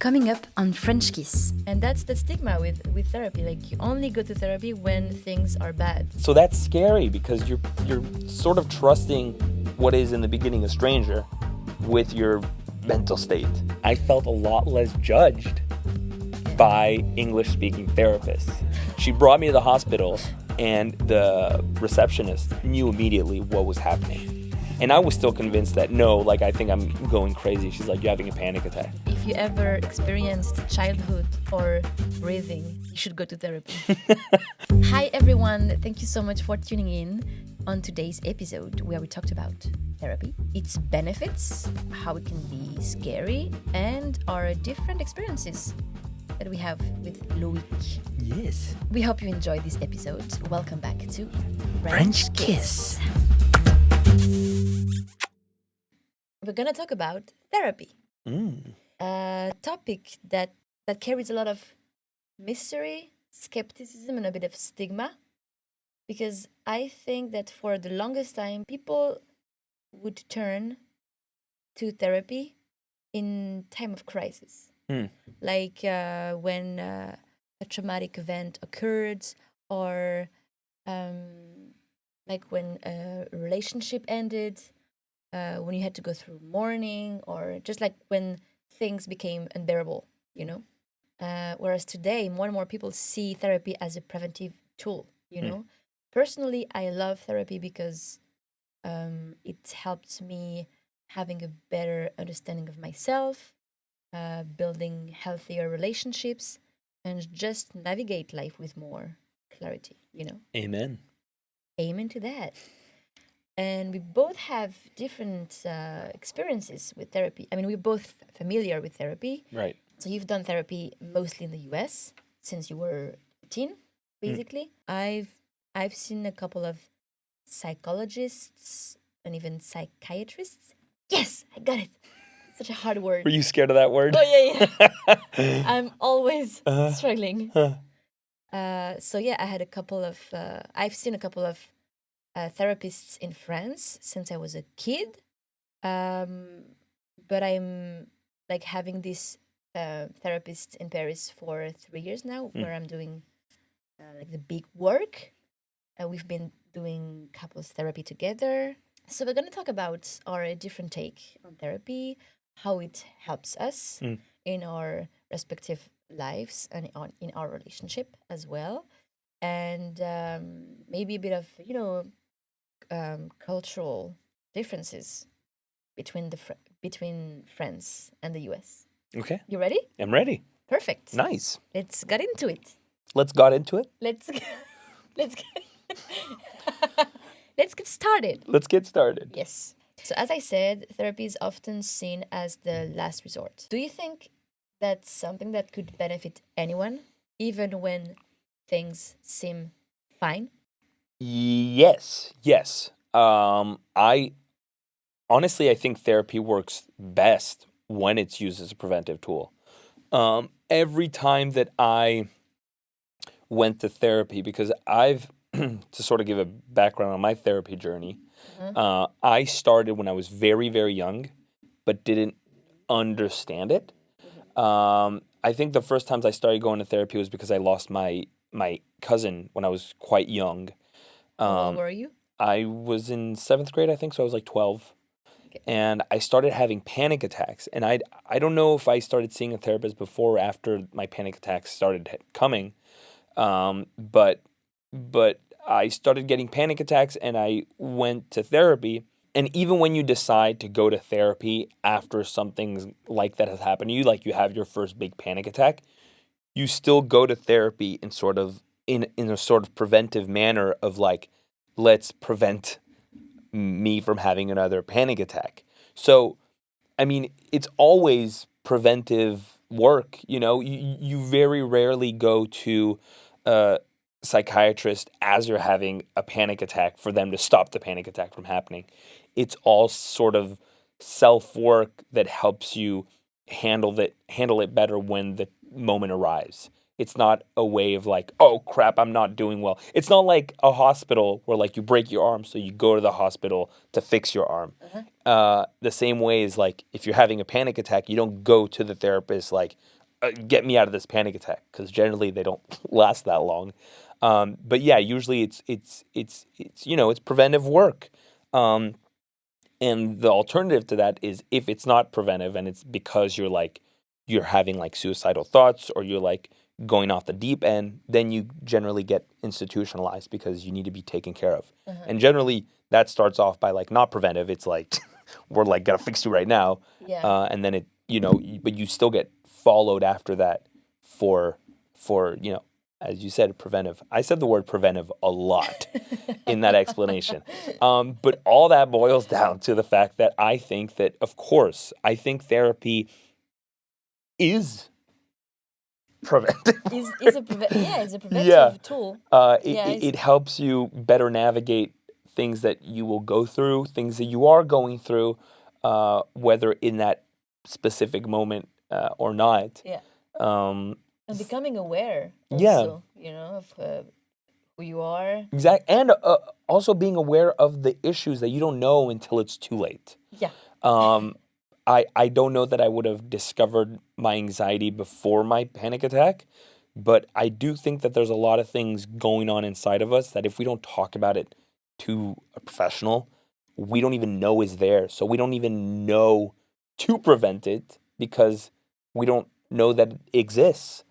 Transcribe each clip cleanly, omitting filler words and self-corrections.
coming up on French Kiss. And that's the stigma with therapy. Like, you only go to therapy when things are bad. So that's scary because you're sort of trusting what is in the beginning a stranger with your mental state. I felt a lot less judged by English-speaking therapists. She brought me to the hospital, and the receptionist knew immediately what was happening. And I was still convinced that, no, like, I think I'm going crazy. She's like, you're having a panic attack. If you ever experienced childhood or breathing, you should go to therapy. Hi, everyone. Thank you so much for tuning in on today's episode where we talked about therapy, its benefits, how it can be scary, and our different experiences that we have with Loic. Yes. We hope you enjoyed this episode. Welcome back to French Kiss. We're going to talk about therapy. A topic that carries a lot of mystery, skepticism, and a bit of stigma. Because I think that for the longest time, people would turn to therapy in time of crisis. Like when a traumatic event occurred, or like when a relationship ended, when you had to go through mourning, or just like when things became unbearable, you know? Whereas today, more and more people see therapy as a preventive tool, you know? Personally, I love therapy because it helps me having a better understanding of myself, building healthier relationships, and just navigate life with more clarity, you know? Amen. Amen to that. And we both have different experiences with therapy. I mean, we're both familiar with therapy. Right. So you've done therapy mostly in the US since you were a teen, basically. I've seen a couple of psychologists and even psychiatrists. Yes, I got it. Such a hard word. Were you scared of that word? Oh, yeah. I'm always struggling. So yeah, I've seen a couple of therapists in France since I was a kid. But I'm like having this therapist in Paris for 3 years now, where I'm doing like the big work. We've been doing couples therapy together. So we're going to talk about our different take on therapy, how it helps us in our respective lives and in our relationship as well. And maybe a bit of, cultural differences between France and the US. Okay. You ready? I'm ready. Perfect. Nice. Let's get into it. Let's get into it. Let's let's get started. Let's get started. Yes. So as I said, therapy is often seen as the last resort. Do you think that's something that could benefit anyone, even when things seem fine? Yes. I think therapy works best when it's used as a preventive tool. Every time that I went to therapy, because I've to sort of give a background on my therapy journey, I started when I was very, very young, but didn't understand it. I think the first times I started going to therapy was because I lost my cousin when I was quite young. How old were you? I was in 7th grade, I think, so I was like 12. Okay. And I started having panic attacks. And I don't know if I started seeing a therapist before or after my panic attacks started coming. But I started getting panic attacks, and I went to therapy. And even when you decide to go to therapy after something like that has happened to you, like you have your first big panic attack, you still go to therapy in a sort of preventive manner of like, let's prevent me from having another panic attack. So, I mean, it's always preventive work. You know, you very rarely go to a psychiatrist as you're having a panic attack for them to stop the panic attack from happening. It's all sort of self-work that helps you handle it better when the moment arrives. It's not a way of like, oh crap, I'm not doing well. It's not like a hospital where like you break your arm, so you go to the hospital to fix your arm. The same way is like if you're having a panic attack, you don't go to the therapist like, get me out of this panic attack, because generally they don't last that long. But yeah, usually it's it's preventive work. And the alternative to that is if it's not preventive and it's because you're having like suicidal thoughts or you're like going off the deep end, then you generally get institutionalized because you need to be taken care of. And generally that starts off by like not preventive. It's like we're like gonna fix you right now. Yeah. And then but you still get followed after that for as you said, preventive. I said the word preventive a lot in that explanation. But all that boils down to the fact that I think that, of course, I think therapy is preventive. It's a preventive tool. It helps you better navigate things that you will go through, things that you are going through, whether in that specific moment or not. Yeah. Um, And becoming aware Yeah. also, of who you are. and also being aware of the issues that you don't know until it's too late. Yeah. I don't know that I would have discovered my anxiety before my panic attack, but I do think that there's a lot of things going on inside of us that if we don't talk about it to a professional, we don't even know is there. So we don't even know to prevent it because we don't know that it exists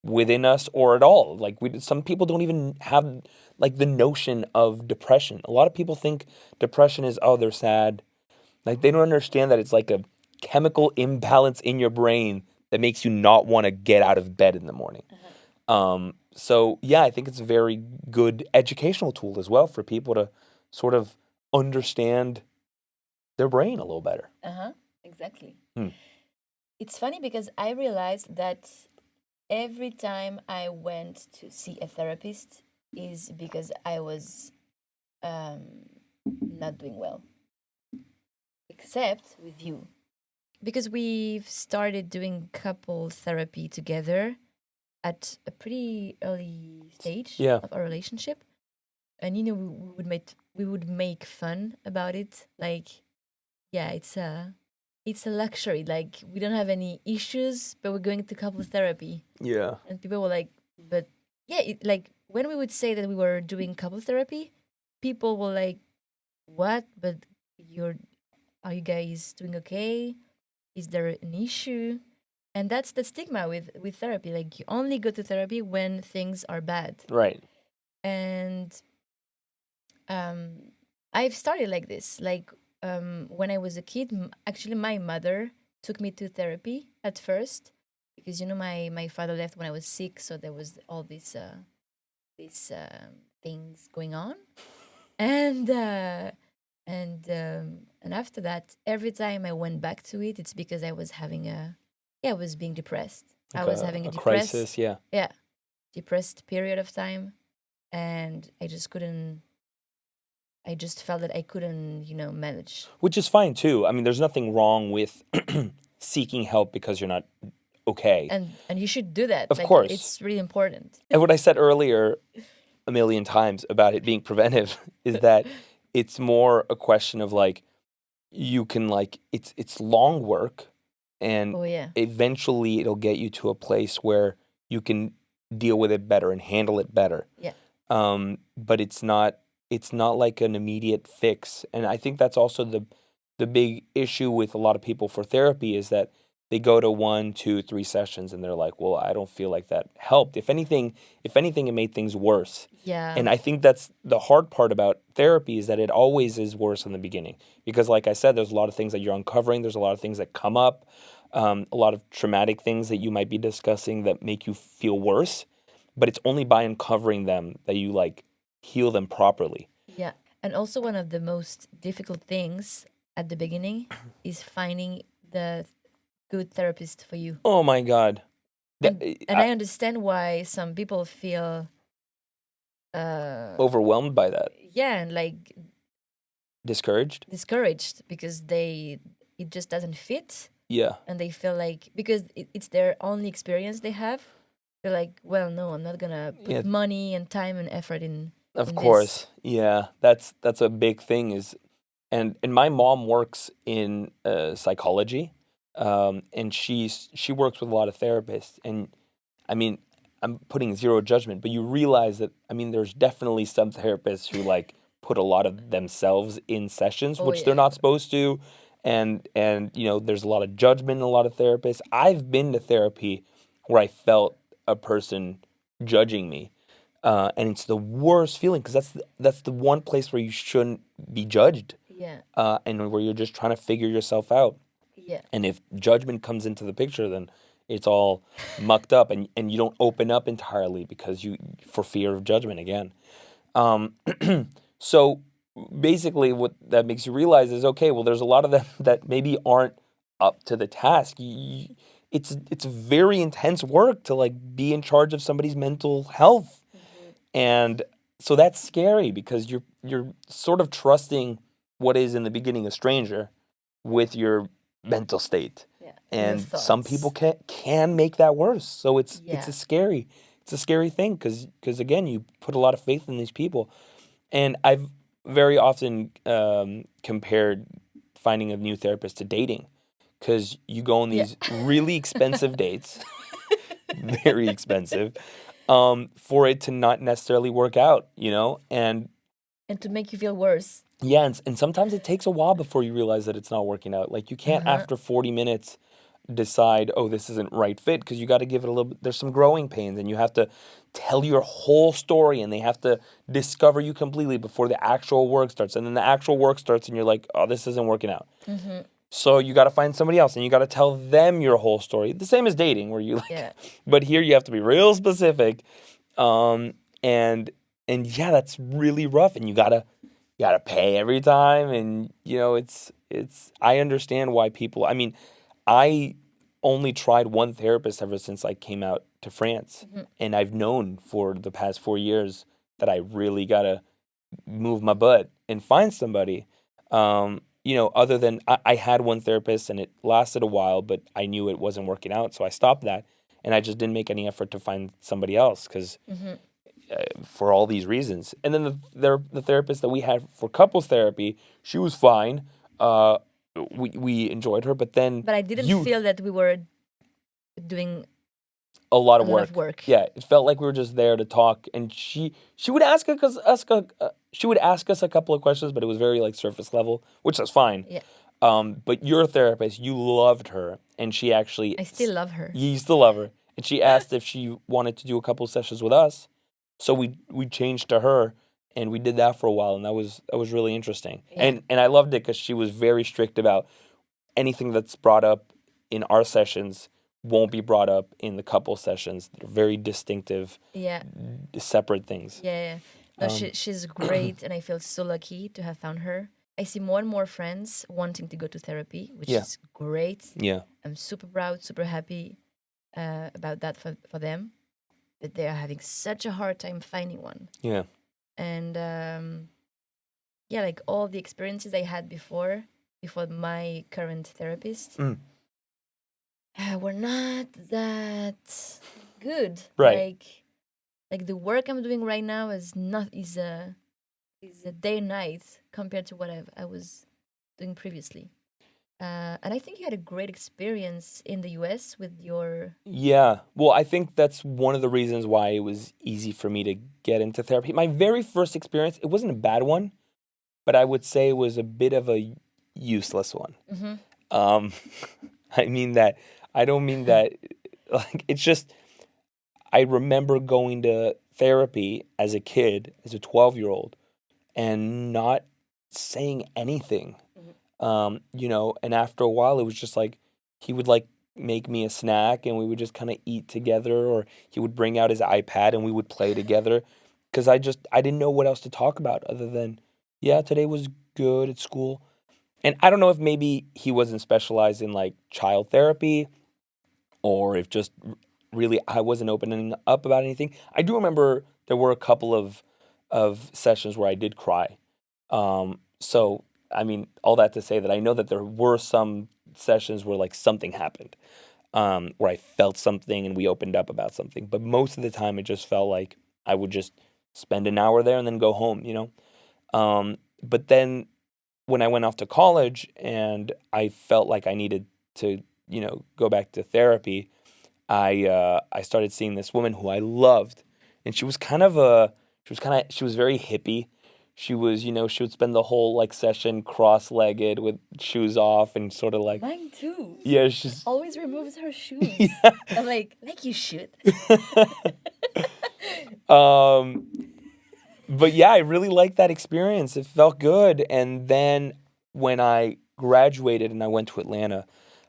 within us or at all. Like some people don't even have like the notion of depression. A lot of people think depression is, oh, they're sad. Like they don't understand that it's like a chemical imbalance in your brain that makes you not want to get out of bed in the morning. So yeah, I think it's a very good educational tool as well for people to sort of understand their brain a little better. Exactly. Hmm. It's funny because I realized that every time I went to see a therapist is because I was not doing well. Except with you. Because we've started doing couple therapy together at a pretty early stage Yeah. of our relationship. And we would make fun about it. Like, yeah, it's a luxury. Like we don't have any issues, but we're going to couple therapy. Yeah. And people were like, but yeah, like when we would say that we were doing couple therapy, people were like, what? But are you guys doing okay? Is there an issue? And that's the stigma with therapy. Like you only go to therapy when things are bad. Right. And I've started like this. Like when I was a kid, actually my mother took me to therapy at first because my father left when I was 6, so there was all these things going on, and after that, every time I went back to it, it's because I was having I was being depressed. I Like was having a depressed, crisis. Yeah. depressed period of time, and I just couldn't. I just felt that I couldn't, manage. Which is fine too. I mean, there's nothing wrong with seeking help because you're not okay. And you should do that. Of Like, course. it's really important. And what I said earlier a million times about it being preventive is that it's more a question of like you can like it's long work and Oh yeah. eventually it'll get you to a place where you can deal with it better and handle it better. Yeah. But it's not like an immediate fix. And I think that's also the big issue with a lot of people for therapy is that they go to 1, 2, 3 sessions and they're like, well, I don't feel like that helped. If anything, it made things worse. Yeah. And I think that's the hard part about therapy is that it always is worse in the beginning. Because like I said, there's a lot of things that you're uncovering. There's a lot of things that come up, a lot of traumatic things that you might be discussing that make you feel worse. But it's only by uncovering them that you like heal them properly. Yeah. And also one of the most difficult things at the beginning is finding the good therapist for you. Oh my God. And I understand why some people feel Overwhelmed by that. yeah, and like Discouraged. discouraged because it just doesn't fit. Yeah. and they feel like because it's their only experience they have, they're like, well, no, I'm not gonna Yeah. put money and time and effort Of in course. Yeah. That's a big thing is and my mom works in psychology. And she works with a lot of therapists and I mean, I'm putting zero judgment, but you realize that I mean there's definitely some therapists who like put a lot of themselves in sessions, Oh which they're yeah, not supposed to. And you know, there's a lot of judgment in a lot of therapists. I've been to therapy where I felt a person judging me. And it's the worst feeling because that's the one place where you shouldn't be judged, yeah, and where you're just trying to figure yourself out. yeah, And if judgment comes into the picture, then it's all mucked up, and you don't open up entirely because you for fear of judgment again. Um, so basically, what that makes you realize is okay. Well, there's a lot of them that maybe aren't up to the task. It's very intense work to like be in charge of somebody's mental health, and so that's scary because you're sort of trusting what is in the beginning a stranger with your mental state. yeah. Your And some people thoughts. can make that worse. So it's Yeah, a scary thing because again you put a lot of faith in these people. And I've very often compared finding a new therapist to dating because you go on yeah. these really expensive dates, very expensive, for it to not necessarily work out, you know? And And to make you feel worse. yeah, and sometimes it takes a while before you realize that it's not working out. Like you can't Uh-huh. after 40 minutes decide, oh, this isn't right fit because you got to give it a little bit. There's some growing pains and you have to tell your whole story and they have to discover you completely before the actual work starts. And then the actual work starts and you're like, oh, this isn't working out. So you got to find somebody else and you got to tell them your whole story. The same as dating where you like, Yeah, but here you have to be real specific. Um, and yeah, that's really rough and you gotta pay every time and you know it's I understand why people I mean I only tried one therapist ever since I came out to France and I've known for the past 4 years that I really gotta move my butt and find somebody. You know, other than I had one therapist and it lasted a while, but I knew it wasn't working out, so I stopped that and I just didn't make any effort to find somebody else because for all these reasons. And then the therapist that we had for couples therapy, she was fine. Uh, we enjoyed her, but then but I didn't you feel that we were doing a lot a of lot of work. work. Yeah, it felt like we were just there to talk, and she would she would ask us a couple of questions, but it was very like surface level, which is fine. Yeah, But your therapist, you loved her, and she actually I still love her. you used to love her, and she asked if she wanted to do a couple sessions with us. So we changed to her, and we did that for a while, and that was really interesting. Yeah. And I loved it because she was very strict about anything that's brought up in our sessions won't be brought up in the couple sessions. They're very distinctive, Yeah, separate things. yeah. No, she's great, and I feel so lucky to have found her. I see more and more friends wanting to go to therapy, which Yeah. is great. Yeah, I'm super proud, super happy about that for them. That they are having such a hard time finding one. yeah, And yeah, like all the experiences I had before my current therapist Mm. were not that good. Right. Like the work I'm doing right now is a day and night compared to what I was doing previously. And I think you had a great experience in the US with your yeah. Well, I think that's one of the reasons why it was easy for me to get into therapy. My very first experience, it wasn't a bad one, but I would say it was a bit of a useless one. Um, I mean that I don't mean that like it's just I remember going to therapy as a kid, as a 12-year-old, and not saying anything. You know, and after a while it was just like he would like make me a snack and we would just kind of eat together or he would bring out his iPad and we would play together because I didn't know what else to talk about other than yeah, today was good at school. And I don't know if maybe he wasn't specialized in like child therapy or if just really I wasn't opening up about anything. I do remember there were a couple of sessions where I did cry. So I mean, all that to say that I know that there were some sessions where like something happened, where I felt something and we opened up about something. But most of the time, it just felt like I would just spend an hour there and then go home, But then when I went off to college and I felt like I needed to, go back to therapy, I started seeing this woman who I loved, and she was very hippie. She was, she would spend the whole like session cross-legged with shoes off and sort of like, Mine too. yeah, she's Always removes her shoes. yeah. I'm like you should. Um, but yeah, I really liked that experience. It felt good. And then when I graduated and I went to Atlanta,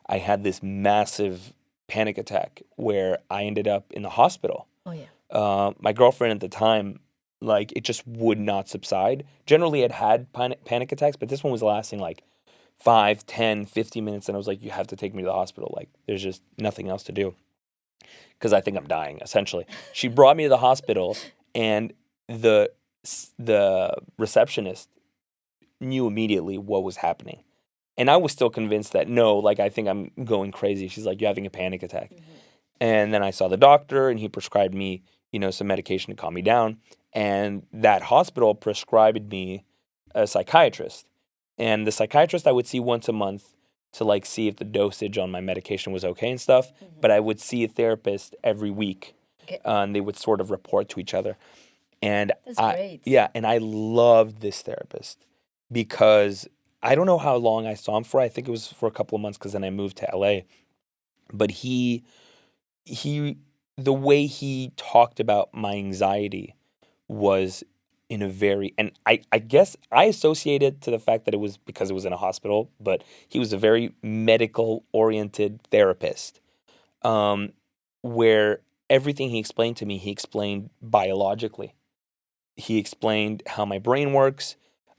I had this massive panic attack where I ended up in the hospital. Oh yeah. My girlfriend at the time, like, it just would not subside. Generally, I'd had panic attacks, but this one was lasting like 5, 10, 15 minutes. And I was like, you have to take me to the hospital. Like, there's just nothing else to do because I think I'm dying, essentially. She brought me to the hospital, and the receptionist knew immediately what was happening. And I was still convinced that, no, like, I think I'm going crazy. She's like, you're having a panic attack. Mm-hmm. And then I saw the doctor, and he prescribed me, some medication to calm me down. And that hospital prescribed me a psychiatrist. And the psychiatrist I would see once a month to, like, see if the dosage on my medication was okay and stuff. Mm-hmm. But I would see a therapist every week. Okay. And they would sort of report to each other. And that's great. Yeah, and I loved this therapist because I don't know how long I saw him for. I think it was for a couple of months because then I moved to LA. But he the way he talked about my anxiety was in a very, and I guess I associate it to the fact that it was because it was in a hospital, but he was a very medical-oriented therapist, where everything he explained to me, he explained biologically. He explained how my brain works,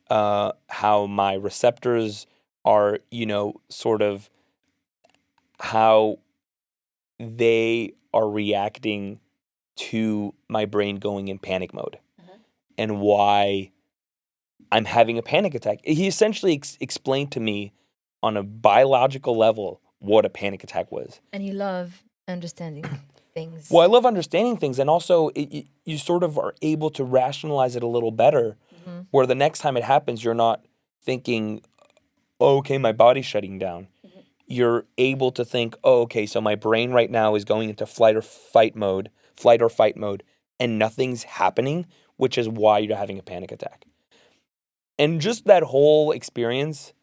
how my receptors are, sort of how they are reacting to my brain going in panic mode, and why I'm having a panic attack. He essentially explained to me on a biological level what a panic attack was. And you love understanding things. Well, I love understanding things, and also you sort of are able to rationalize it a little better, where the next time it happens, you're not thinking, oh, okay, my body's shutting down. You're able to think, oh, okay, so my brain right now is going into flight or fight mode, and nothing's happening, which is why you're having a panic attack. And just that whole experience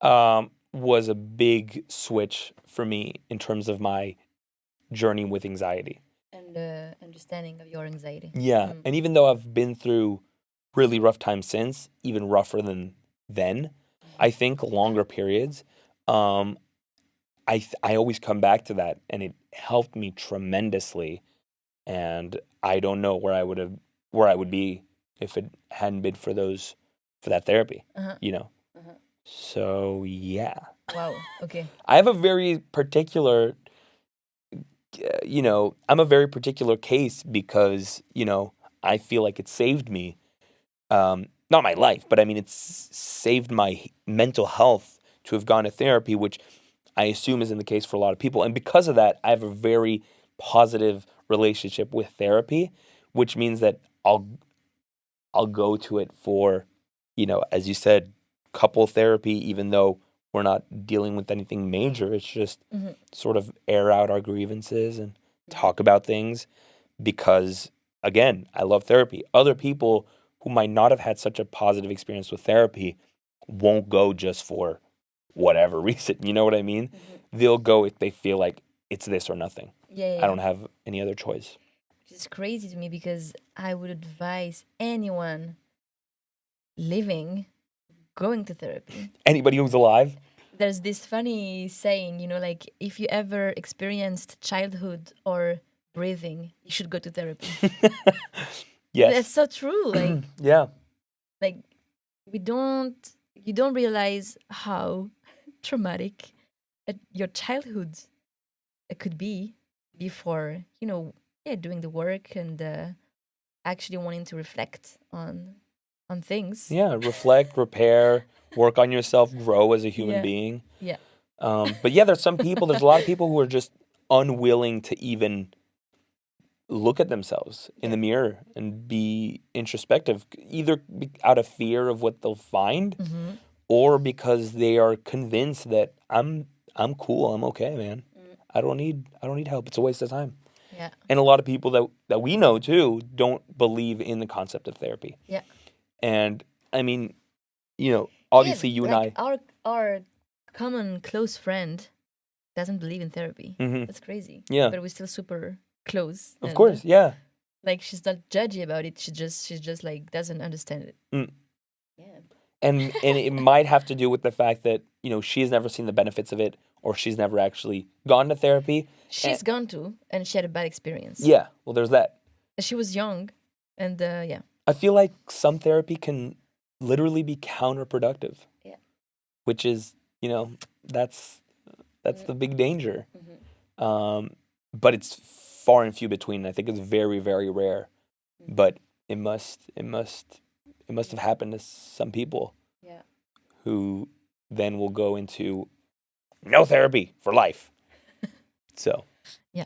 was a big switch for me in terms of my journey with anxiety. And understanding of your anxiety. Yeah, and even though I've been through really rough times since, even rougher than then, I think longer periods, I always come back to that, and it helped me tremendously. And I don't know where I would be if it hadn't been for that therapy. So yeah. Wow. Okay. I have a very particular, I'm a very particular case because I feel like it saved me, not my life, but I mean it's saved my mental health to have gone to therapy, which I assume isn't the case for a lot of people. And because of that, I have a very positive relationship with therapy, which means that I'll go to it for, as you said, couple therapy, even though we're not dealing with anything major. It's just sort of air out our grievances and talk about things because, again, I love therapy. Other people who might not have had such a positive experience with therapy won't go just for whatever reason. You know what I mean? They'll go if they feel like it's this or nothing. Yeah. I don't have any other choice. It's crazy to me because I would advise anyone living going to therapy. Anybody who's alive? There's this funny saying, like if you ever experienced childhood or breathing, you should go to therapy. Yes. That's so true. Like, yeah. Like you don't realize how traumatic your childhood could be before, doing the work and actually wanting to reflect on things. Yeah, reflect, repair, work on yourself, grow as a human being. Yeah. But yeah, there's a lot of people who are just unwilling to even look at themselves in the mirror and be introspective, either out of fear of what they'll find, or because they are convinced that I'm cool, I'm okay, man. I don't need help. It's a waste of time. Yeah. And a lot of people that we know too don't believe in the concept of therapy. Yeah. And I mean, obviously you and like I. our common close friend doesn't believe in therapy. Mhm. That's crazy. Yeah. But we're still super close. Of and, course, yeah. Like she's not judgy about it. She's just like doesn't understand it. Mm. Yeah. And it might have to do with the fact that she has never seen the benefits of it, or she's never actually gone to therapy. She's gone to, and she had a bad experience. Yeah, well, there's that. She was young, and yeah. I feel like some therapy can literally be counterproductive. Yeah. Which is, that's the big danger. But it's far and few between. I think it's very, very rare. But it must have happened to some people. Yeah. Who then will go into no therapy for life. So. Yeah.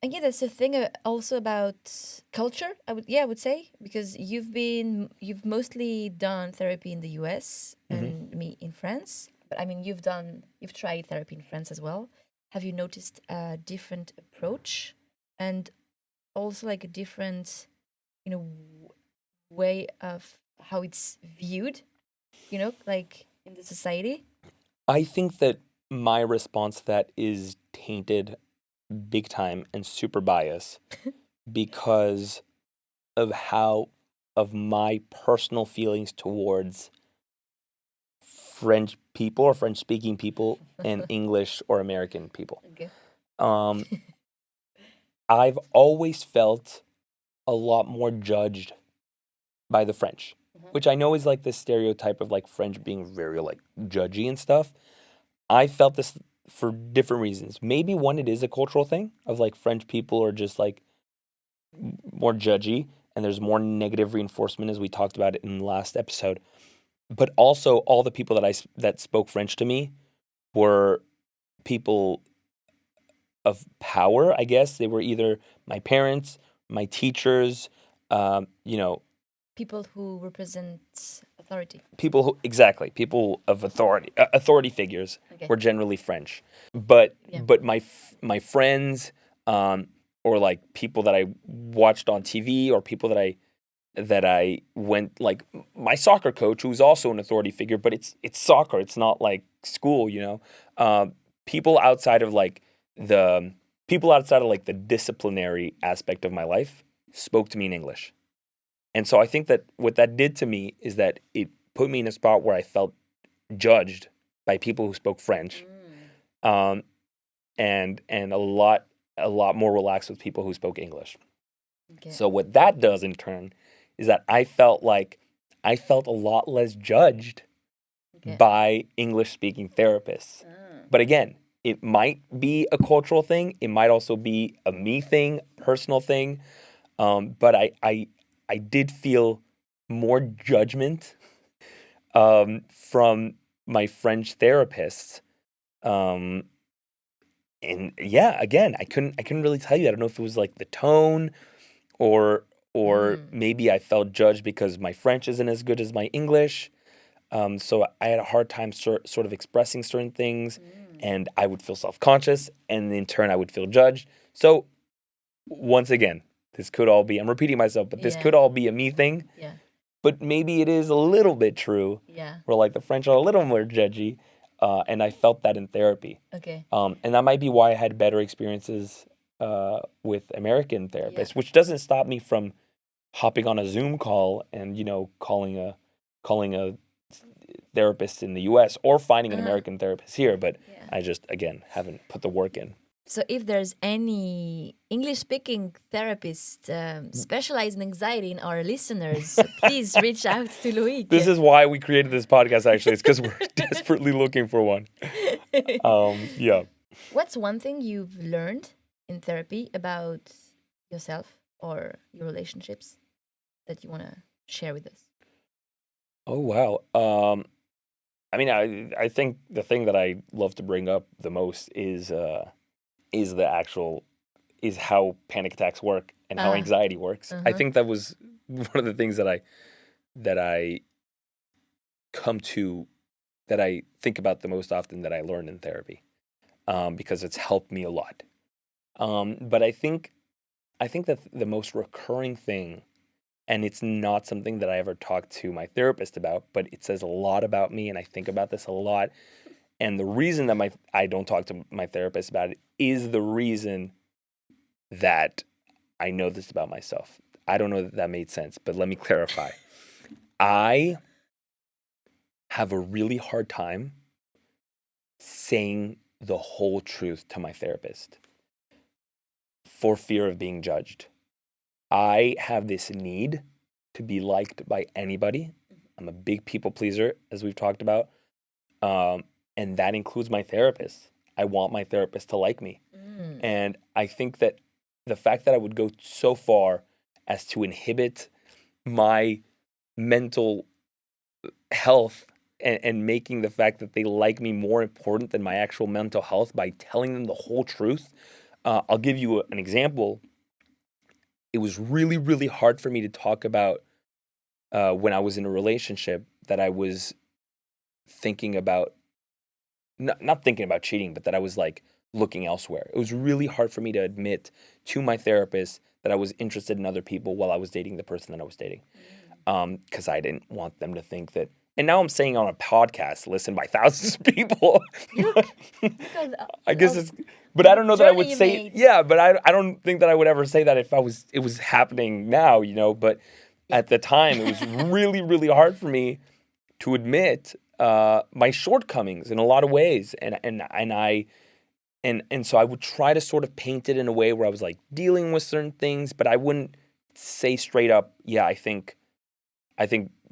And yeah, that's the thing also about culture. I would say, because you've mostly done therapy in the US and me in France. But I mean, you've tried therapy in France as well. Have you noticed a different approach, and also like a different, way of how it's viewed, like in the society? I think that my response to that is tainted big time and super biased because of my personal feelings towards French people or French speaking people and English or American people. Okay. I've always felt a lot more judged by the French, which I know is like this stereotype of like French being very like judgy and stuff. I felt this for different reasons. Maybe one, it is a cultural thing of like French people are just like more judgy and there's more negative reinforcement, as we talked about it in the last episode. But also all the people that spoke French to me were people of power, I guess. They were either my parents, my teachers, people who represent authority. People of authority figures were generally French. But my friends, or like people that I watched on TV, or people that I went, like my soccer coach, who's also an authority figure, but it's soccer, it's not like school, people outside of like the disciplinary aspect of my life spoke to me in English. And so I think that what that did to me is that it put me in a spot where I felt judged by people who spoke French, and a lot more relaxed with people who spoke English. Okay. So what that does in turn is that I felt a lot less judged by English speaking therapists. But again, it might be a cultural thing. It might also be a me thing, personal thing. But I did feel more judgment from my French therapists. And yeah, again, I couldn't really tell you. I don't know if it was like the tone or maybe I felt judged because my French isn't as good as my English. So I had a hard time sort of expressing certain things, and I would feel self-conscious, and in turn I would feel judged. So once again, this could all be, I'm repeating myself, but this could all be a me thing. Yeah. But maybe it is a little bit true. Yeah. Where like the French are a little more judgy, and I felt that in therapy. Okay. And that might be why I had better experiences with American therapists, which doesn't stop me from hopping on a Zoom call and calling a therapist in the U.S. or finding an American therapist here. But I just, again, haven't put the work in. So if there's any English-speaking therapist specialized in anxiety in our listeners, please reach out to Loic. This is why we created this podcast, actually. It's because we're desperately looking for one. Yeah. What's one thing you've learned in therapy about yourself or your relationships that you want to share with us? Oh, wow. I mean, I think the thing that I love to bring up the most is the actual is how panic attacks work and how Ah, anxiety works. I uh-huh. think that was one of the things that I come to that I think about the most often that I learned in therapy, because it's helped me a lot. But I think that the most recurring thing, and it's not something that I ever talked to my therapist about, but it says a lot about me, and I think about this a lot. And the reason that my I don't talk to my therapist about it is the reason that I know this about myself. I don't know that that made sense, but let me clarify. I have a really hard time saying the whole truth to my therapist for fear of being judged. I have this need to be liked by anybody. I'm a big people pleaser, as we've talked about. And that includes my therapist. I want my therapist to like me. Mm. And I think that the fact that I would go so far as to inhibit my mental health and making the fact that they like me more important than my actual mental health by telling them the whole truth. I'll give you an example. It was really, really hard for me to talk about when I was in a relationship that I was thinking about, not thinking about cheating, but that I was like looking elsewhere. It was really hard for me to admit to my therapist that I was interested in other people while I was dating the person that I was dating. Because I didn't want them to think that. And now I'm saying on a podcast, listened by thousands of people. Look, because I guess of it's, but I don't know that I would journey you say, made. yeah, but I don't think that I would ever say that if it was happening now, But Yeah. at the time, it was really, really hard for me to admit my shortcomings in a lot of ways, and so I would try to sort of paint it in a way where I was like dealing with certain things, but I wouldn't say straight up, yeah, I think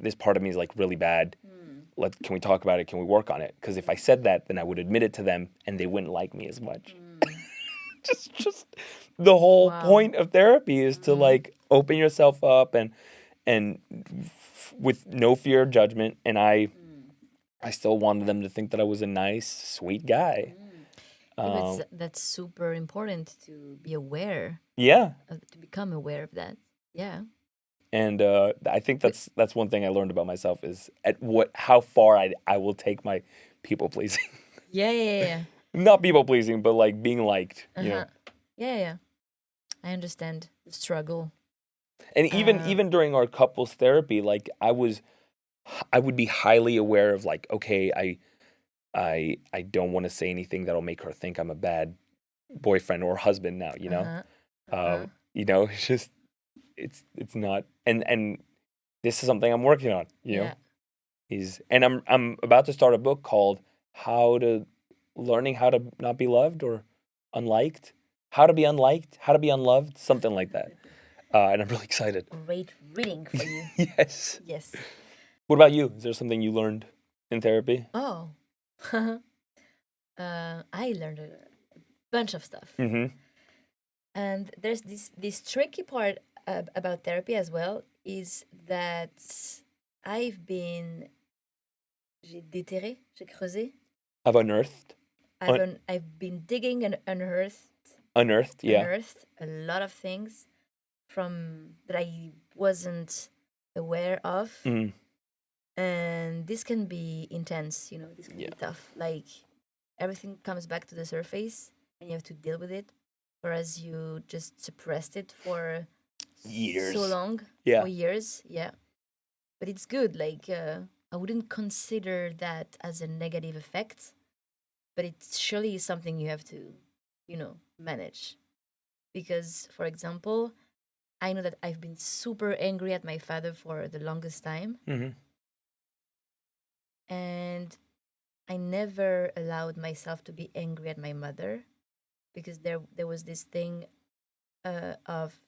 this part of me is like really bad. Can we talk about it? Can we work on it? Because if I said that, then I would admit it to them, and they wouldn't like me as much. Just the whole Wow. point of therapy is to Mm. like open yourself up and with no fear of judgment. And I still wanted them to think that I was a nice, sweet guy. Yeah, but Um, that's super important to be aware, yeah, to become aware of that. Yeah. and I think But that's one thing I learned about myself is at how far I will take my people pleasing. yeah, yeah, yeah. Not people pleasing, but like being liked, Uh huh. Yeah, yeah. I understand the struggle. And even Um. even during our couples therapy, like I would be highly aware of like, okay, I don't want to say anything that'll make her think I'm a bad boyfriend or husband now, Uh huh. Uh Uh, huh. it's just it's not, and this is something I'm working on, Yeah. and I'm about to start a book called Learning How to Not Be Loved or Unliked, How to Be Unloved, something like that. And I'm really excited. Great reading for you. Yes. Yes. What about you? Is there something you learned in therapy? Oh. I learned a bunch of stuff, Mm-hmm. and there's this tricky part about therapy as well is that I've been j'ai déterré, j'ai creusé. I've unearthed. I've been digging and Unearthed, yeah. unearthed a lot of things from that I wasn't aware of, Mm, and this can be intense. This can yeah. be tough. Like everything comes back to the surface, and you have to deal with it, whereas you just suppressed it for so Years. long, Yeah. for years. Yeah, but it's good. Like I wouldn't consider that as a negative effect, but it surely is something you have to, manage. Because, for example, I know that I've been super angry at my father for the longest time, Mm-hmm. and I never allowed myself to be angry at my mother because there was this thing of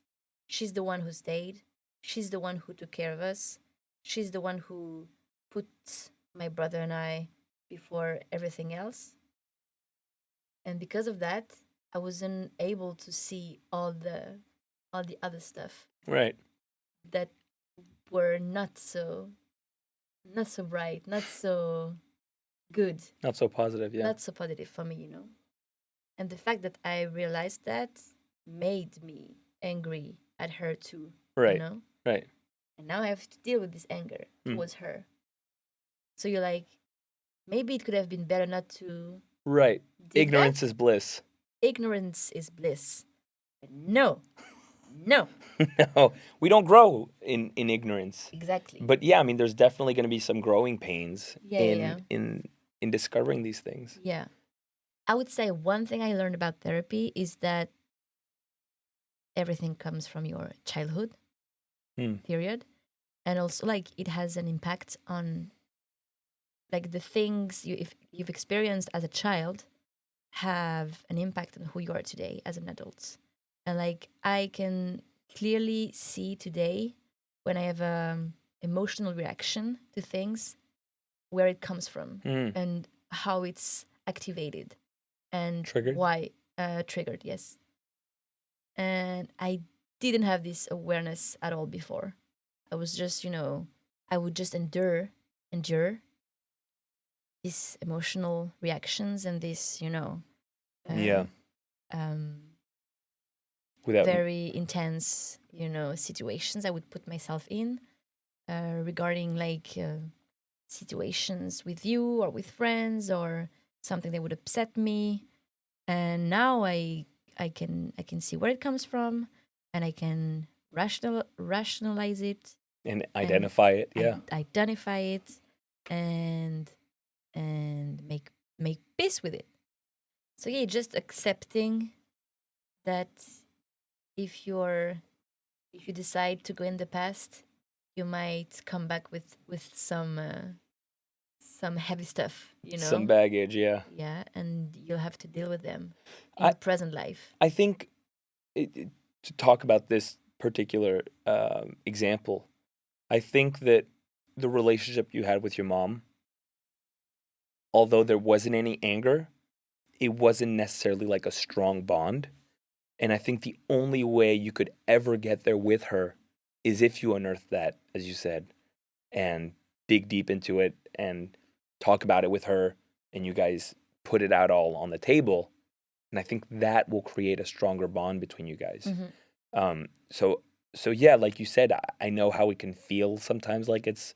she's the one who stayed, she's the one who took care of us, she's the one who put my brother and I before everything else, and because of that, I wasn't able to see all the other stuff Right. that were not so bright, not so good, Not so positive, yeah. not so positive for me, And the fact that I realized that made me angry at her too, Right. Right. And now I have to deal with this anger Mm. towards her. So you're like, maybe it could have been better not to. Right. Did Ignorance is bliss. Ignorance is bliss. But no. No. No, we don't grow in ignorance. Exactly. But yeah, I mean, there's definitely going to be some growing pains Yeah. in discovering these things. Yeah. I would say one thing I learned about therapy is that everything comes from your childhood, period. And also, like, it has an impact on, like, the things if you've experienced as a child have an impact on who you are today as an adult. And, like, I can clearly see today when I have emotional reaction to things, where it comes from and how it's activated and Triggered? why triggered, yes. And I didn't have this awareness at all before. I was just, I would just endure these emotional reactions and this, Yeah. um, Without very intense, situations I would put myself in regarding like situations with you or with friends or something that would upset me. And now I can see where it comes from, and I can rationalize it and identify it. Yeah. identify it and make peace with it. So yeah, just accepting that if you decide to go in the past, you might come back with some heavy stuff, Some baggage, yeah. Yeah, and you'll have to deal with them in I- the present life. I think to talk about this particular example, I think that the relationship you had with your mom, although there wasn't any anger, it wasn't necessarily like a strong bond. And I think the only way you could ever get there with her is if you unearth that, as you said, and dig deep into it and talk about it with her, and you guys put it out all on the table. And I think that will create a stronger bond between you guys. So yeah, like you said, I know how it can feel sometimes like it's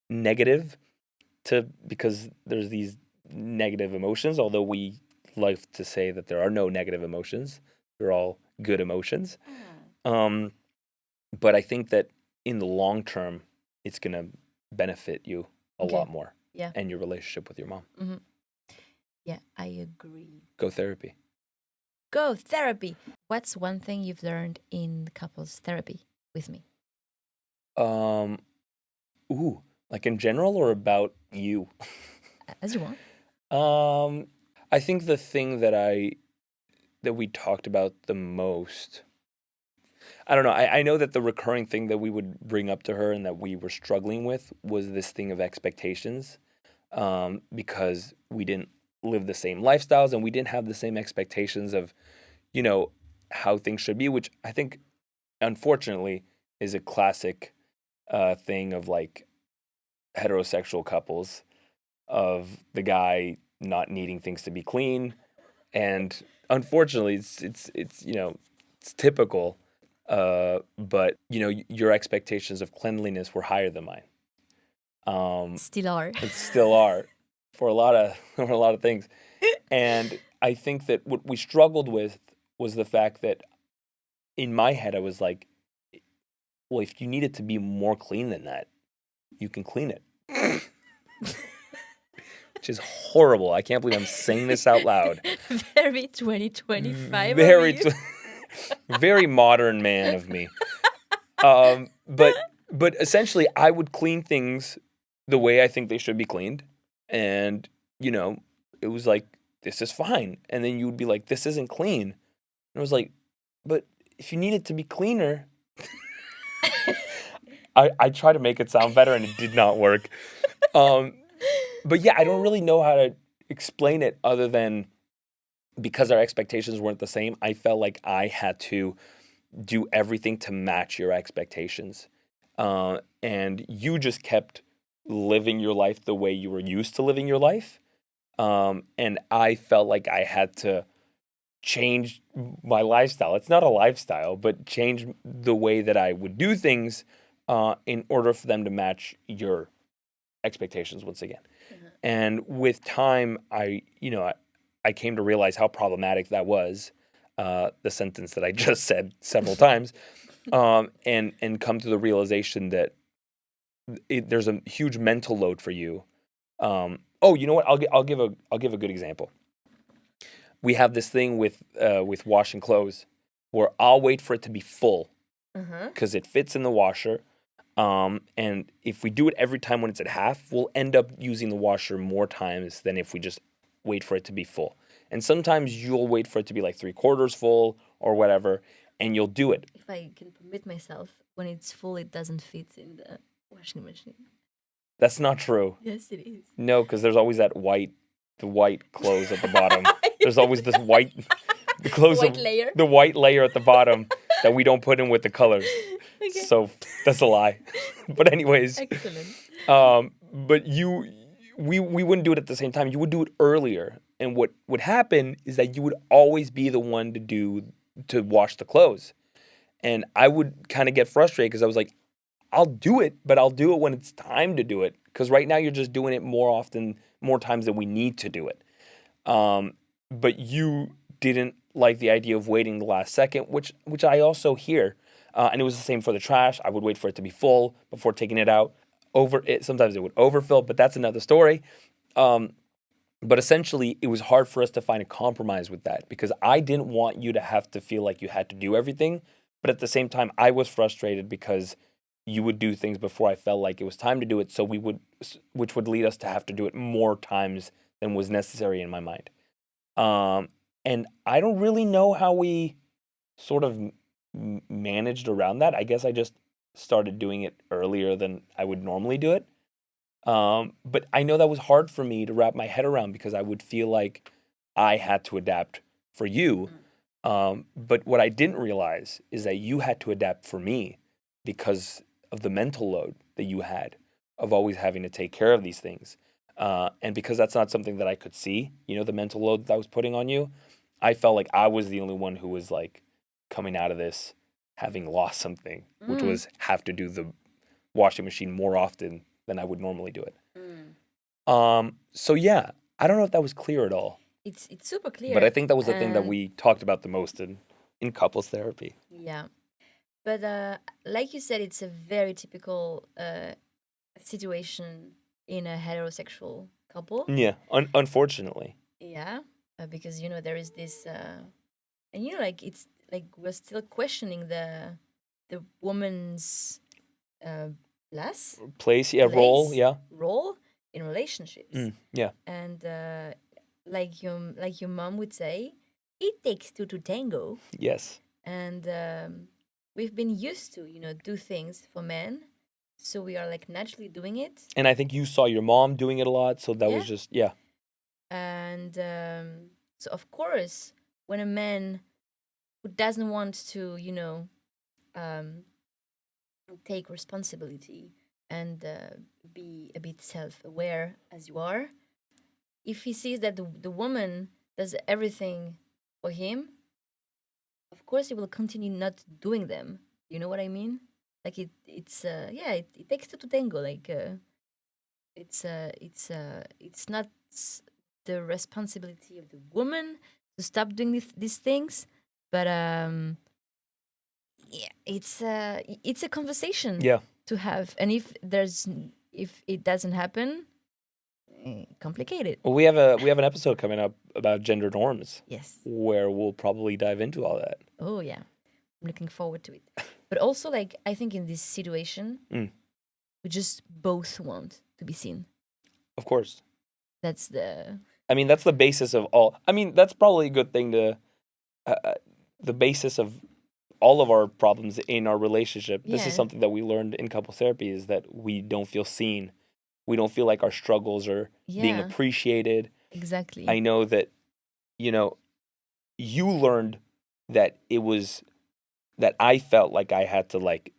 negative because there's these negative emotions, although we like to say that there are no negative emotions. They're all good emotions. But I think that in the long term, it's going to benefit you a lot more. Yeah. And your relationship with your mom. Mm-hmm. Yeah, I agree. Go therapy. Go therapy. What's one thing you've learned in couples therapy with me? Like in general or about you? As you want. I think the thing that we talked about the most, I don't know. I know that the recurring thing that we would bring up to her and that we were struggling with was this thing of expectations, because we didn't live the same lifestyles and we didn't have the same expectations of, how things should be, which I think, unfortunately, is a classic thing of like heterosexual couples, of the guy not needing things to be clean, and unfortunately, it's typical. But your expectations of cleanliness were higher than mine. Still are. It still are for a lot of things, and I think that what we struggled with was the fact that in my head I was like, well, if you need it to be more clean than that, you can clean it. Which is horrible. I can't believe I'm saying this out loud. Very 2025. Very modern man of me. But essentially, I would clean things the way I think they should be cleaned, and it was like, this is fine, and then you would be like, this isn't clean, and I was like, but if you need it to be cleaner. I tried to make it sound better, and it did not work. But yeah, I don't really know how to explain it other than because our expectations weren't the same. I felt like I had to do everything to match your expectations. And you just kept living your life the way you were used to living your life. And I felt like I had to change my lifestyle. It's not a lifestyle, but change the way that I would do things in order for them to match your expectations once again. And with time, I came to realize how problematic that was. The sentence that I just said several times, and come to the realization that there's a huge mental load for you. You know what? I'll give a good example. We have this thing with washing clothes where I'll wait for it to be full because it fits in the washer. And if we do it every time when it's at half, we'll end up using the washer more times than if we just wait for it to be full. And sometimes you'll wait for it to be like 3/4 full or whatever, and you'll do it. If I can permit myself, when it's full, it doesn't fit in the washing machine. That's not true. Yes, it is. No, because there's always the white clothes at the bottom. There's always this the clothes White layer? the white layer at the bottom that we don't put in with the colors. Okay. So that's a lie. But anyways, Excellent. but we wouldn't do it at the same time. You would do it earlier, and what would happen is that you would always be the one to wash the clothes, and I would kind of get frustrated because I was like, I'll do it, but I'll do it when it's time to do it. Because right now you're just doing it more times than we need to do it. But you didn't like the idea of waiting the last second, which I also hear. And it was the same for the trash. I would wait for it to be full before taking it out. Sometimes it would overfill, but that's another story. But essentially, it was hard for us to find a compromise with that because I didn't want you to have to feel like you had to do everything. But at the same time, I was frustrated because you would do things before I felt like it was time to do it. So which would lead us to have to do it more times than was necessary in my mind. And I don't really know how we sort of managed around that. I guess I just started doing it earlier than I would normally do it. But I know that was hard for me to wrap my head around because I would feel like I had to adapt for you. But what I didn't realize is that you had to adapt for me because of the mental load that you had of always having to take care of these things. And because that's not something that I could see, the mental load that I was putting on you, I felt like I was the only one who was like coming out of this having lost something, which was have to do the washing machine more often than I would normally do it. So yeah, I don't know if that was clear at all. It's super clear. But I think that was the thing that we talked about the most in couples therapy. Yeah. But like you said, it's a very typical situation in a heterosexual couple. Yeah, unfortunately. Yeah, because there is this, and like it's like we're still questioning the woman's place, role in relationships. Yeah, and like your mom would say, it takes two to tango. Yes, and we've been used to do things for men, so we are like naturally doing it. And I think you saw your mom doing it a lot, so that was just And so of course, when a man who doesn't want to take responsibility and be a bit self-aware as you are, if he sees that the woman does everything for him, of course he will continue not doing them. You know what I mean? Like it takes two to tango. Like it's not the responsibility of the woman to stop doing these things, but it's a conversation to have. And if it doesn't happen, complicated. Well, we have an episode coming up about gender norms. Yes. Where we'll probably dive into all that. Oh yeah, I'm looking forward to it. But also, like, I think in this situation, we just both want to be seen. Of course. That's the basis of all. That's probably a good thing to. The basis of all of our problems in our relationship. Yeah. This is something that we learned in couples therapy, is that we don't feel seen. We don't feel like our struggles are being appreciated. Exactly. I know that, you learned that it was that I felt like I had to like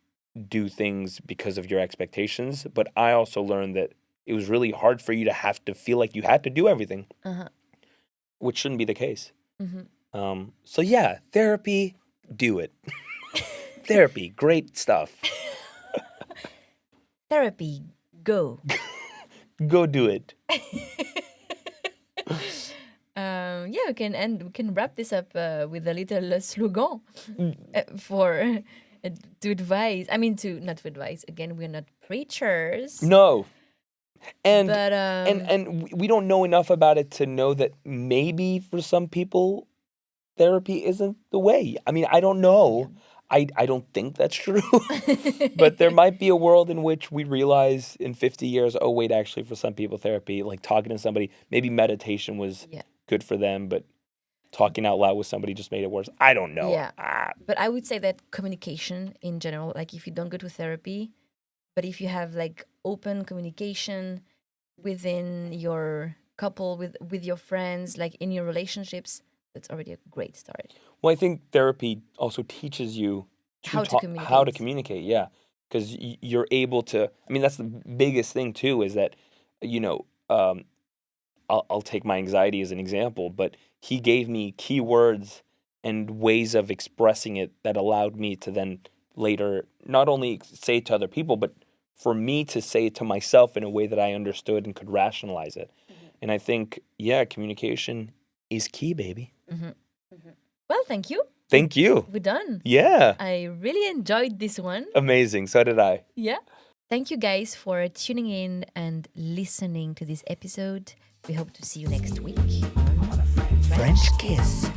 do things because of your expectations, but I also learned that it was really hard for you to have to feel like you had to do everything, which shouldn't be the case. So yeah, therapy, do it. Therapy, great stuff. Therapy, go. Go do it. Yeah, we can wrap this up with a little slogan for to advise. I mean, to not to advise. Again, we're not preachers. No. And But and we don't know enough about it to know that maybe for some people therapy isn't the way. I mean, I don't know. I don't think that's true. But there might be a world in which we realize in 50 years, oh wait, actually for some people therapy, like talking to somebody, maybe meditation was good for them, but talking out loud with somebody just made it worse. I don't know. Yeah. But I would say that communication in general, like if you don't go to therapy, but if you have like open communication within your couple, with your friends, like in your relationships, that's already a great start. Well, I think therapy also teaches you How to communicate. How to communicate, yeah. Because you're able to, I mean, that's the biggest thing too, is that, you know, I'll take my anxiety as an example, but he gave me key words and ways of expressing it that allowed me to then later not only say it to other people, but for me to say it to myself in a way that I understood and could rationalize it. And I think, yeah, communication is key, baby. Well, thank you. Thank you. We're done. Yeah. I really enjoyed this one. Amazing. So did I. Yeah. Thank you guys for tuning in and listening to this episode. We hope to see you next week on French Kiss.